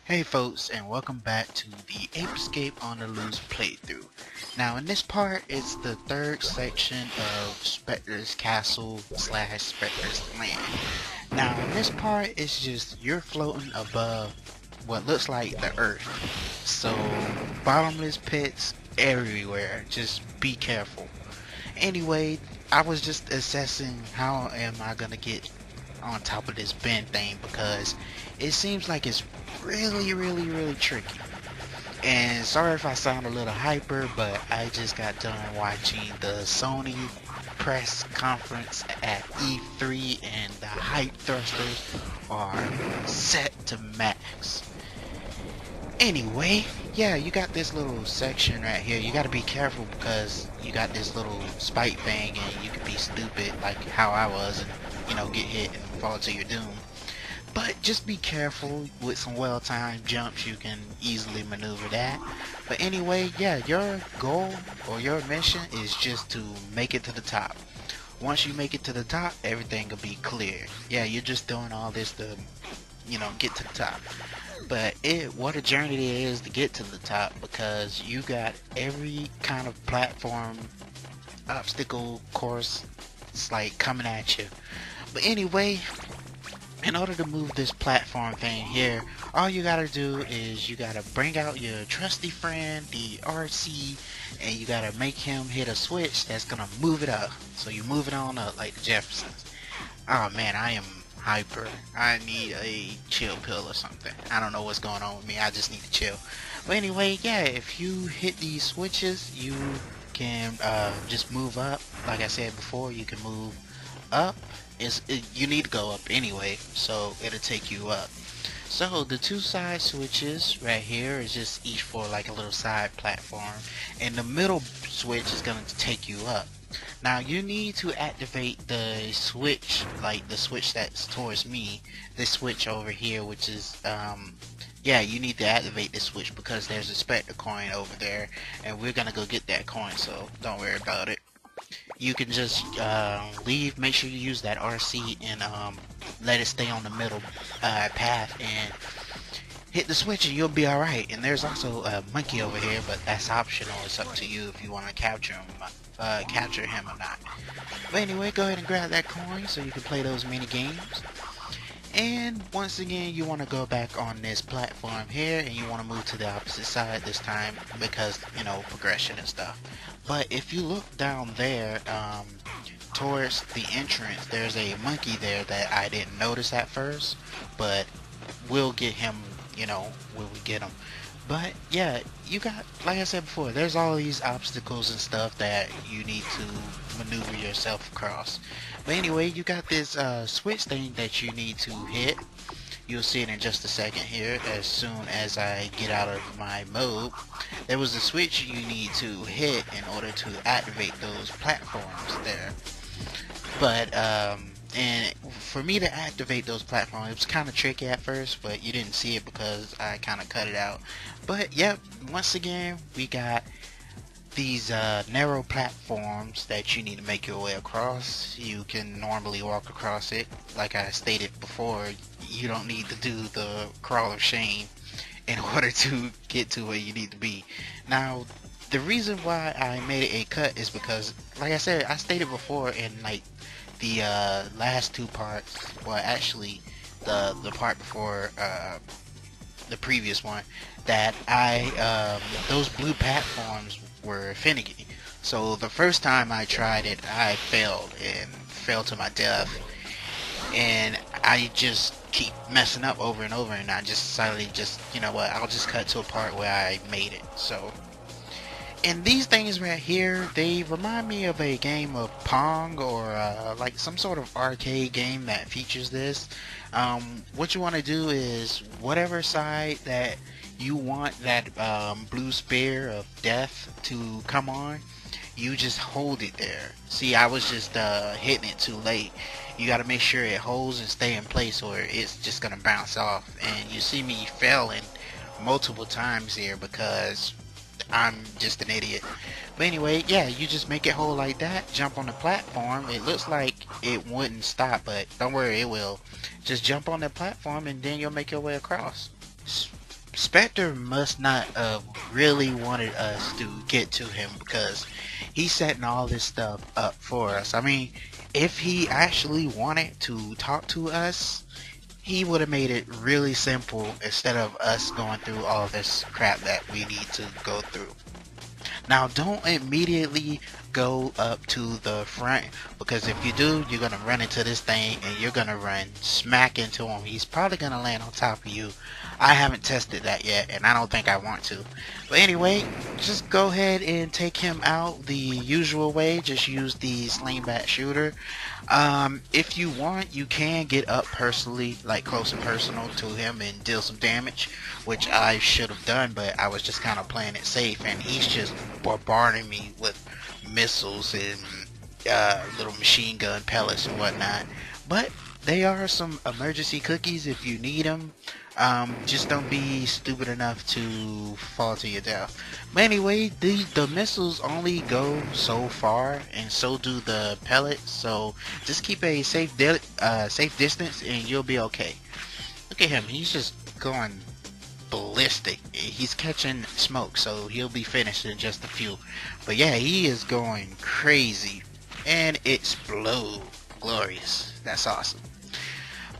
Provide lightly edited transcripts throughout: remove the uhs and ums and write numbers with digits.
Hey folks, and welcome back to the Ape Escape on the Loose playthrough. Now in this part, it's the third section of Specter's castle slash Specter's land. Now in this part, it's just you're floating above what looks like the earth. So bottomless pits everywhere, just be careful. Anyway, I was just assessing how am I gonna get on top of this bend thing because it seems like it's really tricky. And sorry if I sound a little hyper, but I just got done watching the Sony press conference at E3 and the hype thrusters are set to max. Anyway, yeah, you got this little section right here. You got to be careful because you got this little spike thing and you could be stupid like how I was and get hit and fall to your doom. But just be careful with some well-timed jumps, you can easily maneuver that. But anyway, yeah, your goal or your mission is just to make it to the top. Once you make it to the top, everything will be clear. Yeah, you're just doing all this to, get to the top. But what a journey it is to get to the top because you got every kind of platform, obstacle, course, it's like coming at you. But anyway, in order to move this platform thing here, all you gotta do is you gotta bring out your trusty friend, the RC, and you gotta make him hit a switch that's gonna move it up. So you move it on up like the Jeffersons. Oh man, I am hyper. I need a chill pill or something. I don't know what's going on with me. I just need to chill. But anyway, yeah, if you hit these switches, you can just move up. Like I said before, you can move up. You need to go up anyway, so it'll take you up. So the two side switches right here is just each for like a little side platform, and the middle switch is going to take you up. Now you need to activate the switch, like the switch that's towards me, this switch over here, which is yeah, you need to activate this switch because there's a Specter coin over there, and we're gonna go get that coin, so don't worry about it. You can just leave, make sure you use that RC and let it stay on the middle path and hit the switch and you'll be alright. And there's also a monkey over here, but that's optional. It's up to you if you want to capture him or not. But anyway, go ahead and grab that coin so you can play those mini games. And once again, you want to go back on this platform here and you want to move to the opposite side this time because, progression and stuff. But if you look down there, towards the entrance, there's a monkey there that I didn't notice at first, but we'll get him, when we get him. But yeah, you got, like I said before, there's all these obstacles and stuff that you need to maneuver yourself across. But anyway, you got this switch thing that you need to hit. You'll see it in just a second here as soon as I get out of my mode. There was a switch you need to hit in order to activate those platforms there. But and for me to activate those platforms, it was kind of tricky at first, but you didn't see it because I kind of cut it out. But yep, once again, we got these narrow platforms that you need to make your way across. You can normally walk across it. Like I stated before, you don't need to do the crawl of shame in order to get to where you need to be. Now, the reason why I made it a cut is because, like I said, I stated before in like the last two parts, well actually the part before the previous one, that those blue platforms were finicky. So the first time I tried it, I failed and fell to my death, and I just keep messing up over and over, and I just decided, just you know what, I'll just cut to a part where I made it. So, and these things right here, they remind me of a game of Pong or like some sort of arcade game that features this. What you want to do is whatever side that you want that blue spear of death to come on, you just hold it there. See, I was just hitting it too late. You got to make sure it holds and stay in place or it's just going to bounce off. And you see me failing multiple times here because I'm just an idiot. But anyway, yeah, you just make it hold like that, jump on the platform. It looks like it wouldn't stop, but don't worry, it will. Just jump on the platform and then you'll make your way across. Specter must not have really wanted us to get to him because he's setting all this stuff up for us. I mean, if he actually wanted to talk to us, he would have made it really simple instead of us going through all this crap that we need to go through. Now, don't immediately go up to the front, because if you do, you're gonna run into this thing and you're gonna run smack into him. He's probably gonna land on top of you. I haven't tested that yet, and I don't think I want to. But anyway, just go ahead and take him out the usual way. Just use the slingback shooter. If you want, you can get up personally, like close and personal to him and deal some damage, which I should have done, but I was just kind of playing it safe, and he's just bombarding me with missiles and little machine gun pellets and whatnot. But they are some emergency cookies if you need them. Just don't be stupid enough to fall to your death. But anyway, the missiles only go so far, and so do the pellets. So just keep a safe distance, and you'll be okay. Look at him; he's just going ballistic. He's catching smoke, so he'll be finished in just a few. But yeah, he is going crazy, and it's glorious. That's awesome.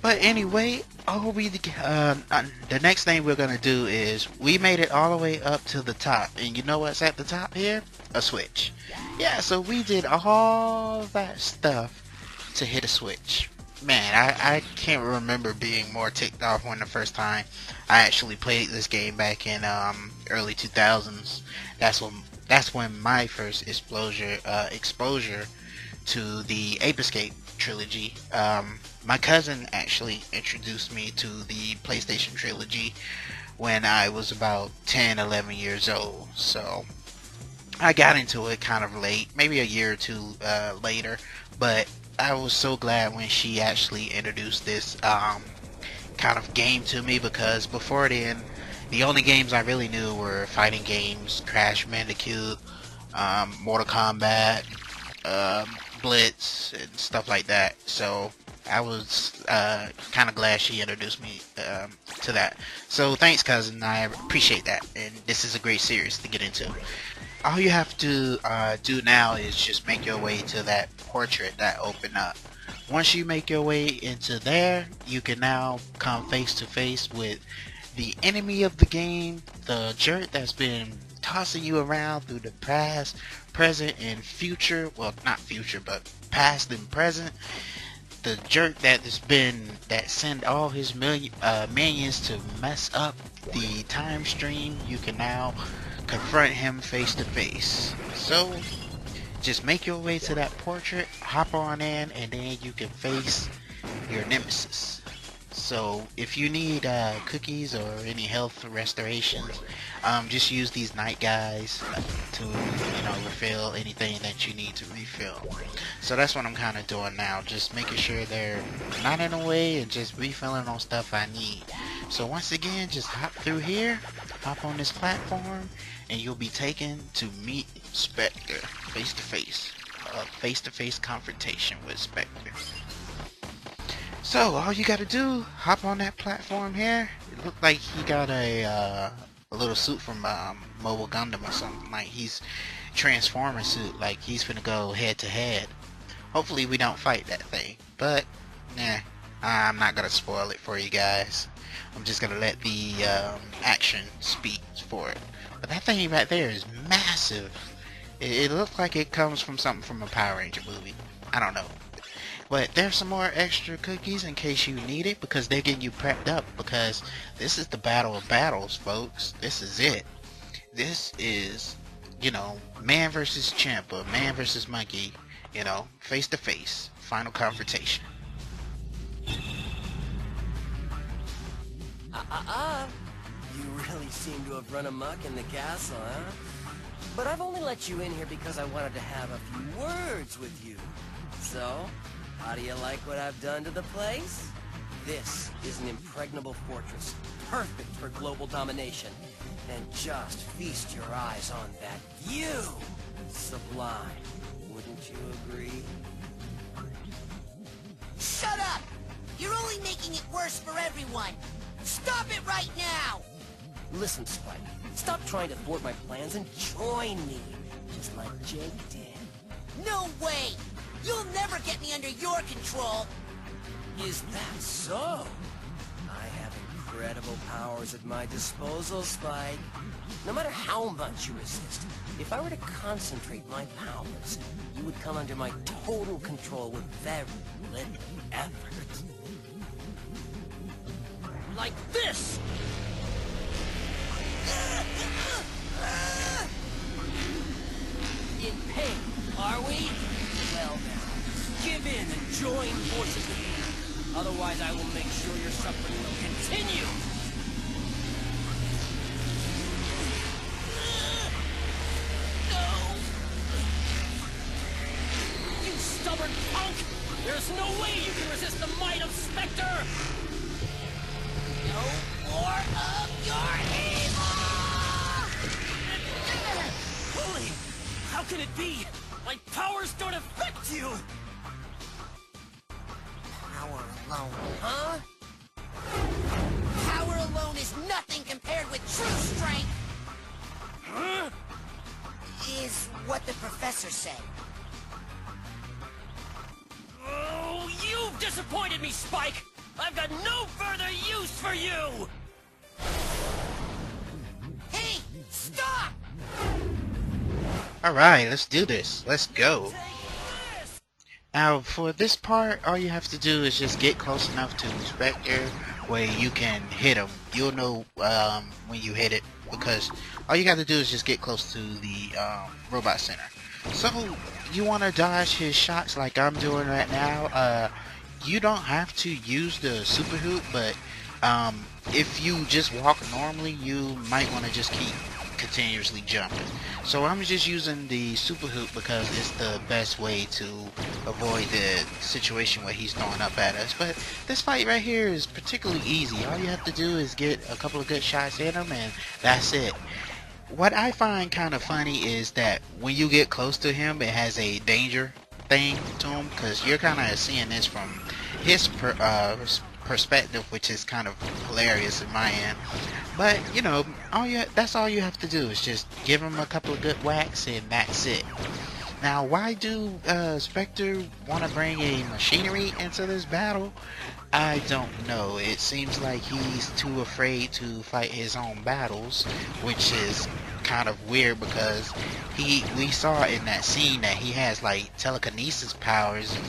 But anyway, the next thing we're gonna do is we made it all the way up to the top, and you know what's at the top here? A switch. Yeah, so we did all that stuff to hit a switch. Man, I can't remember being more ticked off when the first time I actually played this game back in early 2000s. That's when my first exposure to the Ape Escape trilogy. My cousin actually introduced me to the PlayStation trilogy when I was about 10, 11 years old. So I got into it kind of late, maybe a year or two later, but I was so glad when she actually introduced this kind of game to me, because before then, the only games I really knew were fighting games, Crash Bandicoot, Mortal Kombat, Blitz, and stuff like that. So I was kind of glad she introduced me to that. So thanks, cousin. I appreciate that, and this is a great series to get into. All you have to do now is just make your way to that portrait that opened up. Once you make your way into there, you can now come face to face with the enemy of the game, the jerk that's been tossing you around through the past, present, and future. Well, not future, but past and present. The jerk that send all his minions to mess up the time stream. You can now confront him face to face. So just make your way to that portrait, hop on in, and then you can face your nemesis. So if you need cookies or any health restorations, just use these night guys to refill anything that you need to refill. So that's what I'm kind of doing now, just making sure they're not in the way and just refilling on stuff I need. So once again, just hop through here, hop on this platform, and you'll be taken to meet Specter face to face. A face to face confrontation with Specter. So all you gotta do, hop on that platform here. It looked like he got a little suit from Mobile Gundam or something. Like he's Transformer suit, like he's finna go head to head. Hopefully we don't fight that thing, but nah, I'm not gonna spoil it for you guys. I'm just gonna let the action speak for it. But that thing right there is massive. It looks like it comes from something from a Power Ranger movie. I don't know. But there's some more extra cookies in case you need it, because they're getting you prepped up, because this is the battle of battles, folks. This is it. This is, man versus chimp, or man versus monkey, face to face. Final confrontation. You really seem to have run amok in the castle, huh? But I've only let you in here because I wanted to have a few words with you. So, how do you like what I've done to the place? This is an impregnable fortress, perfect for global domination. And just feast your eyes on that view. Sublime, wouldn't you agree? Shut up! You're only making it worse for everyone! Stop it right now! Listen, Spike, stop trying to thwart my plans and join me, just like Jake did. No way! You'll never get me under your control! Is that so? I have incredible powers at my disposal, Spike. No matter how much you resist, if I were to concentrate my powers, you would come under my total control with very little effort. Like this! In pain, are we? Well now, give in and join forces with me. Otherwise I will make sure your suffering will continue. No! You stubborn punk! There's no way you can resist the might of Specter! No more of your evil! Holy! How can it be? My powers don't affect you! Power alone. Huh? Power alone is nothing compared with true strength! Huh? Is what the professor said. Oh, you've disappointed me, Spike! I've got no further use for you! Hey! Stop! Alright, let's do this. Let's go. Take this! Now, for this part, all you have to do is just get close enough to Specter where you can hit him. You'll know when you hit it, because all you got to do is just get close to the robot center. So, you want to dodge his shots like I'm doing right now. You don't have to use the super hoop, but if you just walk normally, you might want to just keep continuously jumping. So I'm just using the super hoop because it's the best way to avoid the situation where he's throwing up at us. But this fight right here is particularly easy. All you have to do is get a couple of good shots in him, and that's it. What I find kind of funny is that when you get close to him, it has a danger thing to him, because you're kind of seeing this from his perspective, which is kind of hilarious in my end. But you know, that's all you have to do is just give him a couple of good whacks, and that's it. Now, why do Specter want to bring a machinery into this battle? I don't know. It seems like he's too afraid to fight his own battles, which is kind of weird because we saw in that scene that he has like telekinesis powers, and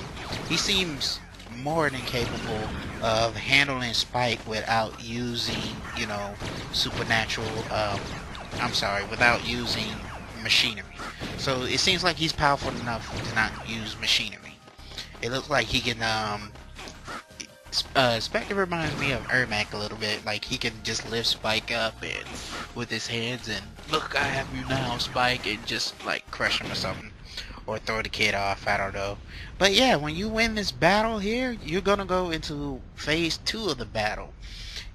he seems more than capable of handling Spike without using, you know, supernatural, without using machinery. So it seems like he's powerful enough to not use machinery. It looks like he can, Specter reminds me of Ermac a little bit. Like, he can just lift Spike up and with his hands and, look, I have you now, Spike, and just, like, crush him or something. Or throw the kid off, I don't know. But yeah, when you win this battle here, you're gonna go into phase 2 of the battle.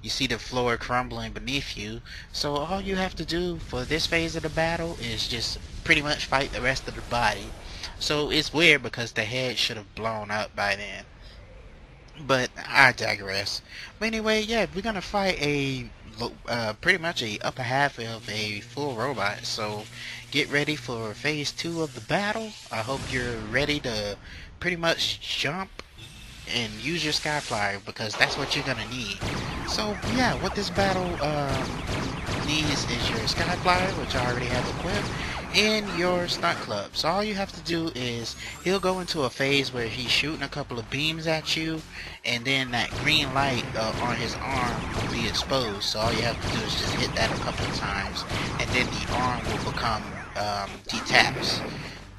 You see the floor crumbling beneath you, so all you have to do for this phase of the battle is just pretty much fight the rest of the body. So it's weird because the head should have blown up by then. But I digress. But anyway, yeah, we're gonna fight a pretty much a upper half of a full robot. So get ready for phase 2 of the battle. I hope you're ready to pretty much jump and use your sky flyer, because that's what you're gonna need. So yeah, what this battle needs is your sky flyer, which I already have equipped, and your stunt club. So all you have to do is, he'll go into a phase where he's shooting a couple of beams at you, and then that green light on his arm will be exposed. So all you have to do is just hit that a couple of times, and then the arm will become detached,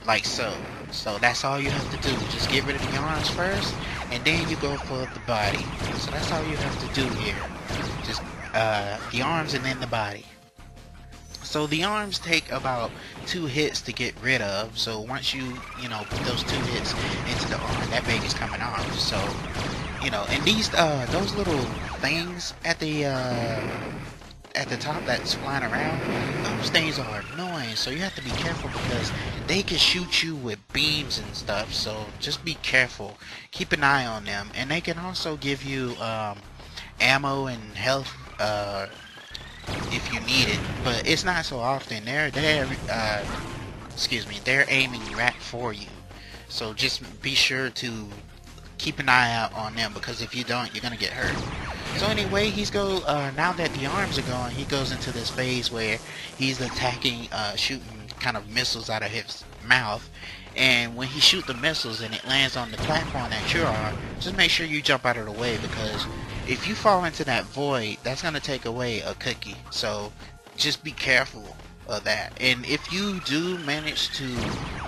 like so. So that's all you have to do. Just get rid of the arms first, and then you go for the body. So that's all you have to do here. Just the arms and then the body. So the arms take about 2 hits to get rid of. So once you know, put those 2 hits into the arm, that baby's coming off. So, you know, and these those little things at the top that's flying around, those things are annoying. So you have to be careful because they can shoot you with beams and stuff. So just be careful. Keep an eye on them, and they can also give you ammo and health if you need it, but it's not so often. They're they're aiming right for you. So just be sure to keep an eye out on them, because if you don't, you're gonna get hurt. So anyway, now that the arms are gone, he goes into this phase where he's attacking, shooting kind of missiles out of his mouth. And when he shoots the missiles and it lands on the platform that you're on, just make sure you jump out of the way, because if you fall into that void, that's gonna take away a cookie. So just be careful of that. And if you do manage to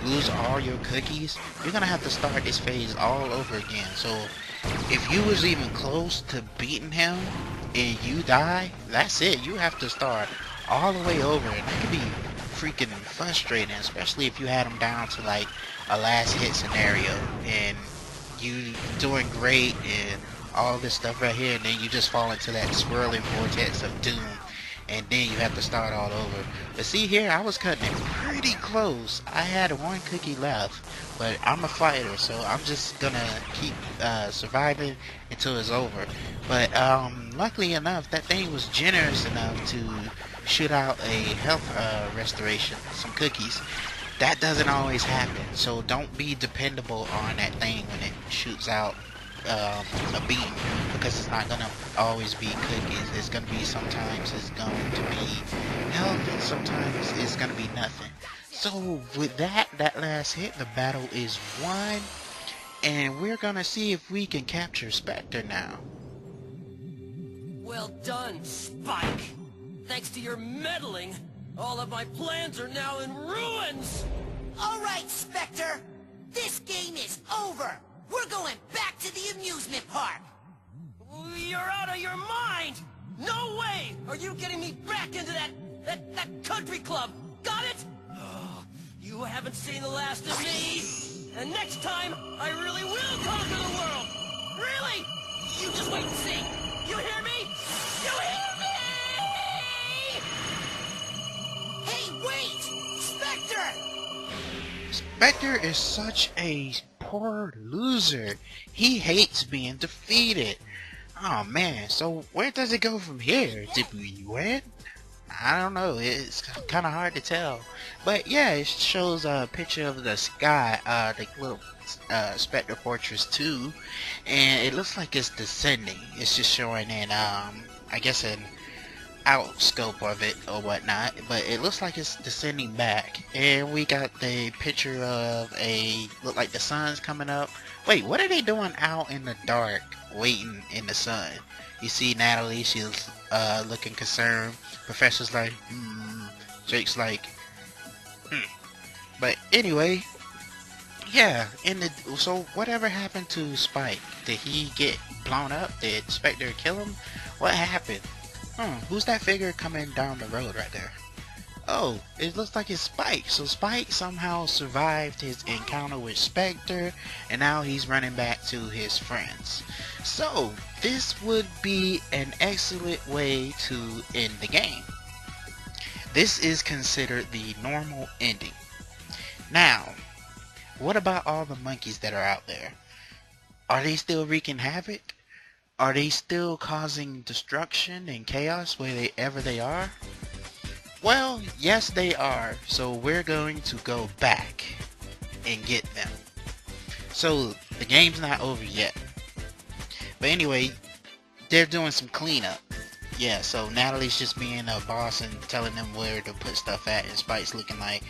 lose all your cookies, you're gonna have to start this phase all over again. So if you was even close to beating him and you die, that's it. You have to start all the way over, and that could be freaking frustrating, especially if you had him down to like a last hit scenario and you doing great and all this stuff right here, and then you just fall into that swirling vortex of doom, and then you have to start all over. But see here, I was cutting it pretty close. I had one cookie left, but I'm a fighter, so I'm just gonna keep surviving until it's over. But luckily enough, that thing was generous enough to shoot out a health restoration, some cookies. That doesn't always happen, so don't be dependable on that thing when it shoots out a beam, because it's not gonna always be cookies. It's gonna be, sometimes it's going to be health, and sometimes it's gonna be nothing. So with that last hit, the battle is won, and we're gonna see if we can capture Specter now. Well done, Spike. Thanks to your meddling, all of my plans are now in ruins. All right, Specter. This game is over. We're going back to the amusement park. You're out of your mind! No way! Are you getting me back into that country club? Got it? Oh, you haven't seen the last of me! And next time, I really will conquer the world! Really! You just wait and see! You hear me? You hear me? Hey, wait! Specter! Specter is such a poor loser. He hates being defeated. Oh man, so where does it go from here? Did we win? I don't know, it's kind of hard to tell. But yeah, it shows a picture of the sky, the little Specter Fortress 2, and it looks like it's descending. It's just showing in, I guess an out scope of it or whatnot, but it looks like it's descending back. And we got the picture of look like the sun's coming up. Wait, what are they doing out in the dark waiting in the sun? You see Natalie, she's looking concerned. Professor's like, Jake's like, But anyway, yeah, so whatever happened to Spike? Did he get blown up? Did Specter kill him? What happened? Who's that figure coming down the road right there? Oh, it looks like it's Spike. So Spike somehow survived his encounter with Specter, and now he's running back to his friends. So this would be an excellent way to end the game. This is considered the normal ending. Now, what about all the monkeys that are out there? Are they still wreaking havoc? Are they still causing destruction and chaos wherever they are? Well, yes they are, so we're going to go back and get them. So, the game's not over yet. But anyway, they're doing some cleanup. Yeah, so Natalie's just being a boss and telling them where to put stuff at, and Spike's looking like,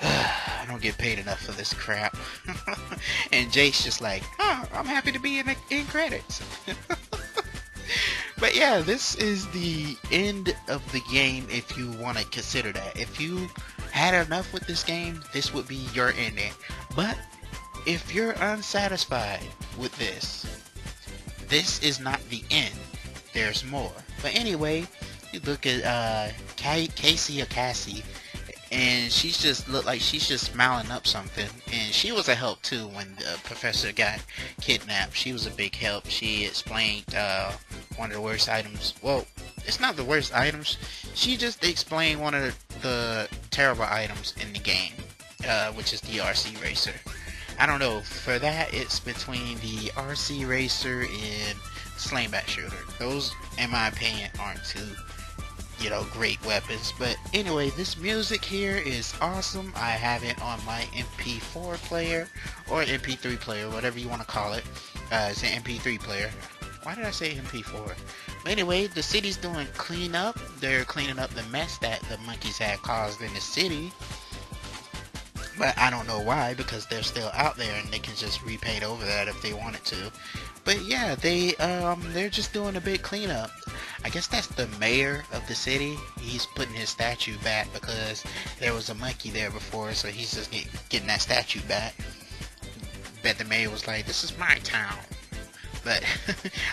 I don't get paid enough for this crap. And Jake's just like, I'm happy to be in credits. But yeah, this is the end of the game if you want to consider that. If you had enough with this game, this would be your ending. But if you're unsatisfied with this is not the end. There's more. But anyway, you look at Casey or Cassie, and she's just looked like she's just smiling up something, and she was a help too when the professor got kidnapped. She was a big help. She explained one of the worst items. Well, it's not the worst items. She just explained one of the terrible items in the game, which is the RC Racer. I don't know, for that it's between the RC Racer and Slingback Shooter. Those, in my opinion, aren't too great weapons. But anyway, this music here is awesome. I have it on my MP4 player or MP3 player, whatever you want to call it. It's an MP3 player. Why did I say MP4? But anyway, the city's doing cleanup. They're cleaning up the mess that the monkeys had caused in the city. But I don't know why, because they're still out there and they can just repaint over that if they wanted to. But yeah, they're just doing a big cleanup. I guess that's the mayor of the city. He's putting his statue back because there was a monkey there before, so he's just getting that statue back. Bet the mayor was like, "This is my town." But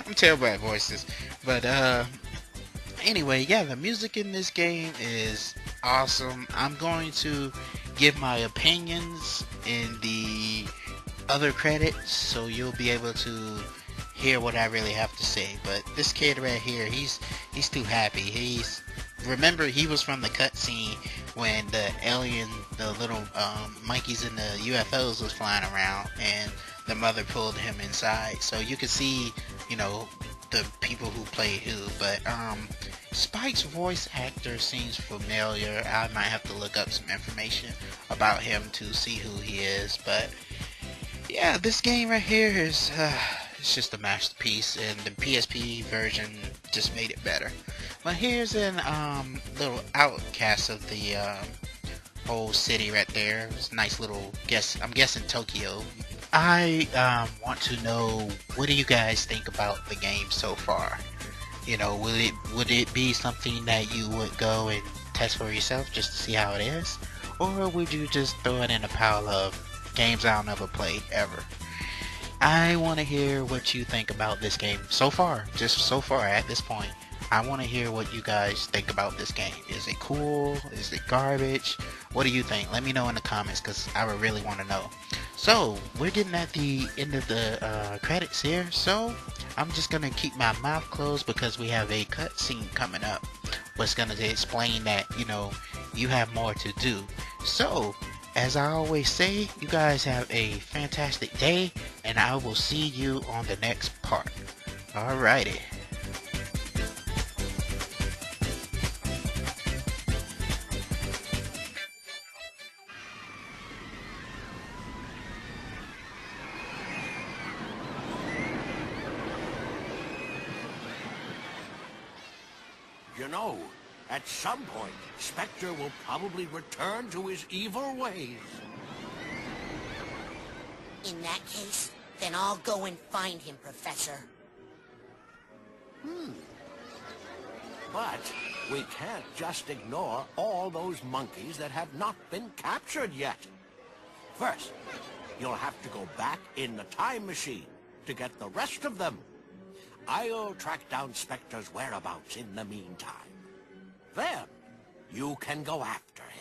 I'm terrible at voices. But anyway, yeah, the music in this game is awesome. I'm going to give my opinions in the other credits, so you'll be able to hear what I really have to say. But this kid right here, he's too happy. Remember, he was from the cutscene when the alien, the little monkeys in the UFOs was flying around, and the mother pulled him inside. So you can see, the people who play who. But Spike's voice actor seems familiar. I might have to look up some information about him to see who he is. But yeah, this game right here is it's just a masterpiece, and the PSP version just made it better. But here's an little outcast of the whole city right there. It's a nice little I'm guessing Tokyo. I want to know, what do you guys think about the game so far? Would it be something that you would go and test for yourself just to see how it is? Or would you just throw it in a pile of games I'll never play ever? I want to hear what you think about this game so far, just so far at this point. I want to hear what you guys think about this game. Is it cool? Is it garbage? What do you think? Let me know in the comments, because I would really want to know. So, we're getting at the end of the credits here, so I'm just going to keep my mouth closed because we have a cutscene coming up. What's going to explain that, you have more to do. So, as I always say, you guys have a fantastic day, and I will see you on the next part. Alrighty. At some point, Specter will probably return to his evil ways. In that case, then I'll go and find him, Professor. But we can't just ignore all those monkeys that have not been captured yet. First, you'll have to go back in the time machine to get the rest of them. I'll track down Specter's whereabouts in the meantime. Then, you can go after him.